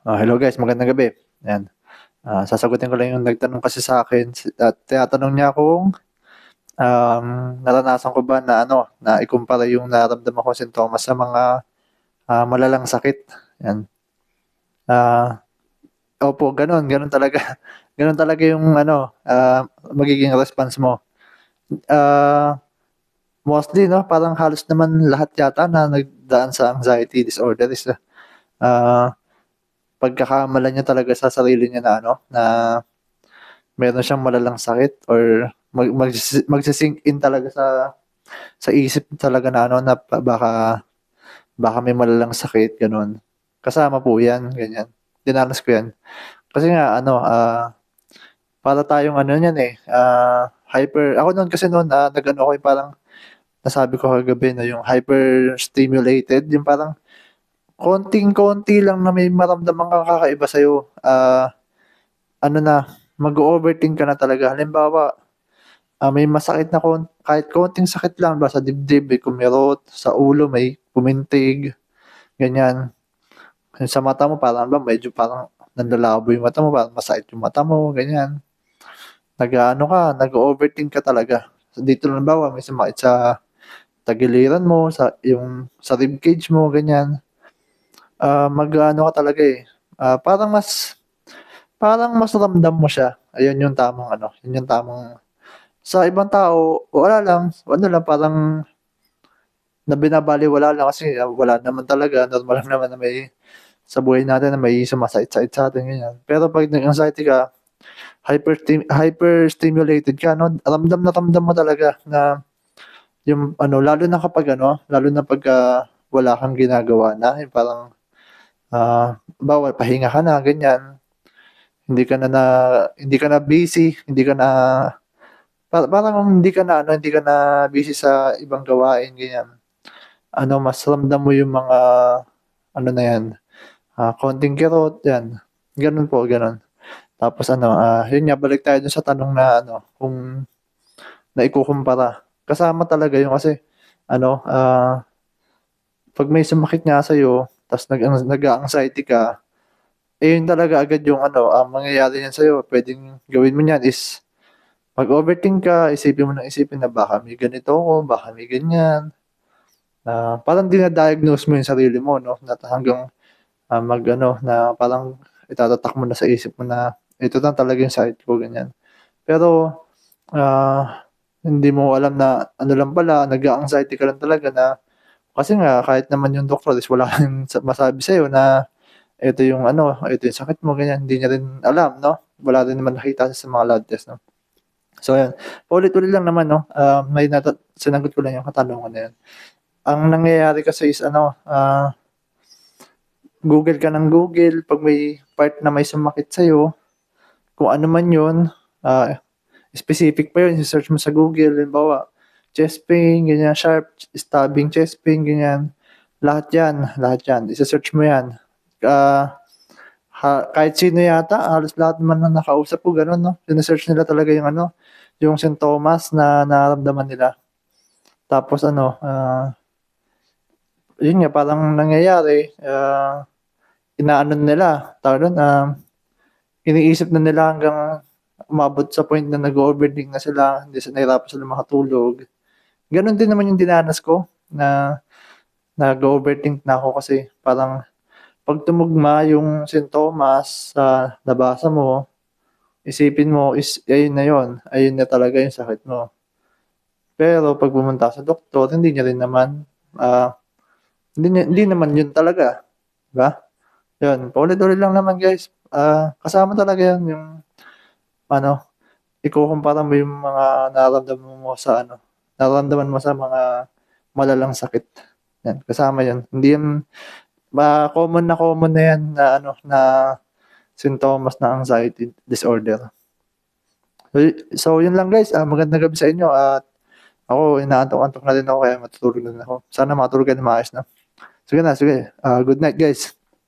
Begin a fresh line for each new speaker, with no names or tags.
Hello guys, magandang gabi. Ayan, sasagutin ko lang yung nagtanong kasi sa'kin at tinatanong niya kung, naranasan ko ba na ano, na ikumpara yung nararamdaman kong sintomas sa mga, malalang sakit, 'yan. Ah, Opo gano'n, gano'n talaga. Gano'n talaga yung ano, magiging response mo. Ah, Mostly 'no, parang halos naman lahat yata na nagdaan sa anxiety disorder is, ah, pagkakamalan niya talaga sa sarili niya na ano, na meron siyang malalang sakit or magsi-sink in talaga sa isip talaga na ano, na baka may malalang sakit gano'n. Kasama po 'yan, ganyan. Dinanas ko 'yan. Kasi nga ano, para tayong ano niyan, hyper ako no'n kasi no'n, nag-ano ako, parang nasabi ko kagabi na yung hyper-stimulated, yung parang konting-konti lang na may maramdaman kang kakaiba sa'yo, ano na, mag-o-overthink ka na talaga. Halimbawa, may masakit na kahit konting sakit lang ba sa dibdib, may kumirot, sa ulo may pumintig, ganyan. Sa mata mo parang ba medyo parang nanlalabo yung mata mo, parang masakit yung mata mo, ganyan. Nag-aano ka, nag-o-overthink ka talaga. So, dito halimbawa may sumakit sa tagiliran mo, sa ribcage mo, ganyan. Mag-aano ka talaga, parang mas ramdam mo siya. Ayun yung tamang ano, yun yung tamang sa ibang tao wala lang, ano lang parang na binabalewala lang kasi, wala naman talaga, normal lang naman na may sa buhay natin na may sumasakit-sakit sa'tin ganyan. Pero 'pag nag-anxiety ka, hyper-stimulated ka 'no, ramdam na ramdam mo talaga na yung ano, lalo na pagka wala kang ginagawa na, yung parang, halimbawa pahinga ka na ganyan, hindi ka na busy, hindi ka na parang hindi ka na busy sa ibang gawain ganyan. Ano, mas ramdam mo yung mga ano na 'yan, konting kirot 'yan, gano'n po, gano'n. Tapos ano, yun nga balik tayo dun sa tanong na ano, kung naikukumpara. Kasama talaga yun kasi ano, 'pag may sumakit nga sa'yo ta's nag-a-anxiety ka, yun talaga agad yung ano, mangyayari niyan sa'yo. Puwedeng gawin mo niyan is mag-overthink ka, isipin mo ng isipin na baka may ganito ako, baka may ganyan. Parang dina-diagnose mo yung sarili mo 'no, na hanggang, mag-ano na parang itatatak mo na sa isip mo na ito na talaga yung sakit ko, ganyan. Pero, hindi mo alam na ano lang pala, nag-a-anxiety ka lang talaga na kasi nga kahit naman yung doktor is wala ring masabi sa'yo na ito yung ano, ito yung sakit mo, ganyan. Hindi niya rin alam 'no, wala rin naman nakita sa mga lab test 'no. So ayun, paulit-ulit lang naman 'no, sinagot ko lang yung katanungan na yun. Ang nangyayari kasi is ano, Google ka ng Google 'pag may part na may sumakit sa'yo, kung ano man yun, ah, specific pa yun, i-search mo sa Google. Halimbawa, chest pain, ganyan, sharp stabbing chest pain, ganyan. Lahat yan, ise-search mo yan. Ah, Kahit sino yata, halos lahat naman ng nakausap ko gano'n 'no, sine-search nila talaga yung ano, yung sintomas na nararamdaman nila. Tapos ano, yun nga parang nangyayari, inaano nila, tawag dun, iniisip na nila hanggang umabot sa point na nag-o-overthink na sila, hindi nahirapan sila makatulog. Gano'n din naman yung dinanas ko na nag-o-overthink na ako kasi parang 'pag tumugma yung sintomas sa nabasa mo, isipin mo is ayun na talaga yung sakit mo. Pero 'pag pumunta ka sa doktor ah, hindi naman yun talaga, 'di ba? Yun, paulit-ulit lang naman guys, kasama talaga yun yung ano, ikukumpara mo yung mga nararamdaman mo sa mga malalang sakit, yan kasama yun. Hindi yun common na yan na ano, na sintomas ng anxiety disorder. So yun lang guys, magandang gabi sa inyo at ako inaantok-antok na din ako kaya matutulog na din ako. Sana makatulog ka ng maayos 'no. Sige, good night guys.